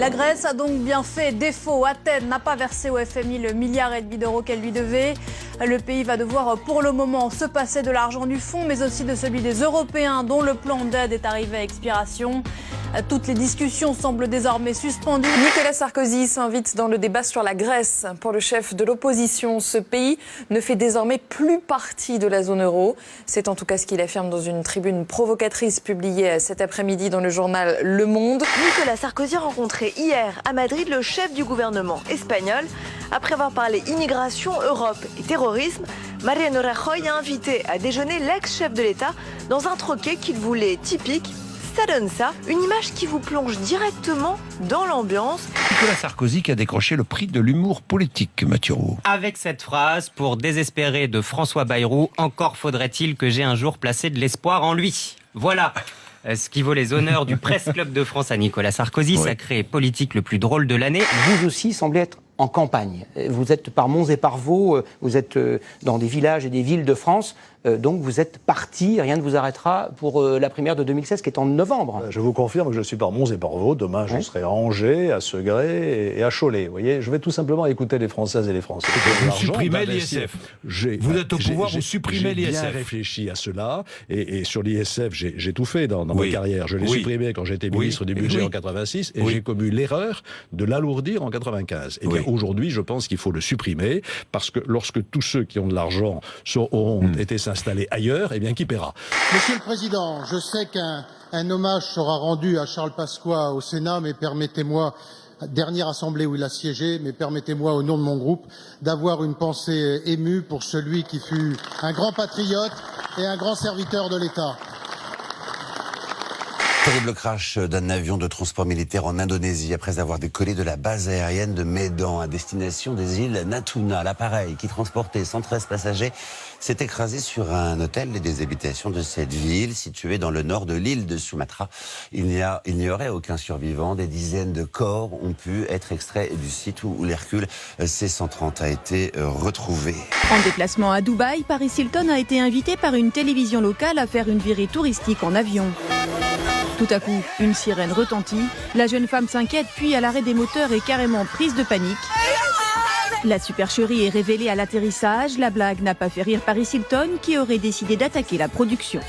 La Grèce a donc bien fait défaut. Athènes n'a pas versé au FMI le 1,5 milliard d'euros qu'elle lui devait. Le pays va devoir pour le moment se passer de l'argent du fonds, mais aussi de celui des Européens dont le plan d'aide est arrivé à expiration. Toutes les discussions semblent désormais suspendues. Nicolas Sarkozy s'invite dans le débat sur la Grèce. Pour le chef de l'opposition, ce pays ne fait désormais plus partie de la zone euro. C'est en tout cas ce qu'il affirme dans une tribune provocatrice publiée cet après-midi dans le journal Le Monde. Nicolas Sarkozy a rencontré hier à Madrid le chef du gouvernement espagnol. Après avoir parlé immigration, Europe et terrorisme, Mariano Rajoy a invité à déjeuner l'ex-chef de l'État dans un troquet qu'il voulait typique. Ça donne ça, une image qui vous plonge directement dans l'ambiance. Nicolas Sarkozy qui a décroché le prix de l'humour politique, Mathieu Roux. Avec cette phrase, pour désespérer de François Bayrou, encore faudrait-il que j'ai un jour placé de l'espoir en lui. Voilà ce qui vaut les honneurs du Presse Club de France à Nicolas Sarkozy, Oui. sacré politique le plus drôle de l'année. Vous aussi semblez être en campagne. Vous êtes par monts et par vaux, vous êtes dans des villages et des villes de France, donc vous êtes parti, rien ne vous arrêtera pour la primaire de 2016 qui est en novembre. Je vous confirme que je suis par monts et par vaux. Demain, je serai à Angers, à Segré et à Cholet. Vous voyez, je vais tout simplement écouter les Françaises et les Français. Vous supprimez l'ISF. Vous êtes au pouvoir, vous supprimez l'ISF. J'ai bien réfléchi à cela. Et sur l'ISF, j'ai tout fait dans ma carrière. Je l'ai supprimé quand j'étais ministre du Budget en 86 et j'ai commis l'erreur de l'alourdir en 95. Eh bien, aujourd'hui, je pense qu'il faut le supprimer parce que lorsque tous ceux qui ont de l'argent auront été s'installer ailleurs, eh bien, qui paiera ? Monsieur le Président, je sais qu'un hommage sera rendu à Charles Pasqua au Sénat, mais permettez-moi, dernière assemblée où il a siégé, mais permettez-moi au nom de mon groupe d'avoir une pensée émue pour celui qui fut un grand patriote et un grand serviteur de l'État. Terrible crash d'un avion de transport militaire en Indonésie après avoir décollé de la base aérienne de Medan à destination des îles Natuna. L'appareil qui transportait 113 passagers s'est écrasé sur un hôtel et des habitations de cette ville située dans le nord de l'île de Sumatra. Il n'y aurait aucun survivant. Des dizaines de corps ont pu être extraits du site où l'Hercule C-130 a été retrouvé. En déplacement à Dubaï, Paris Hilton a été invité par une télévision locale à faire une virée touristique en avion. Tout à coup, une sirène retentit, la jeune femme s'inquiète puis à l'arrêt des moteurs est carrément prise de panique. La supercherie est révélée à l'atterrissage, la blague n'a pas fait rire Paris Hilton qui aurait décidé d'attaquer la production.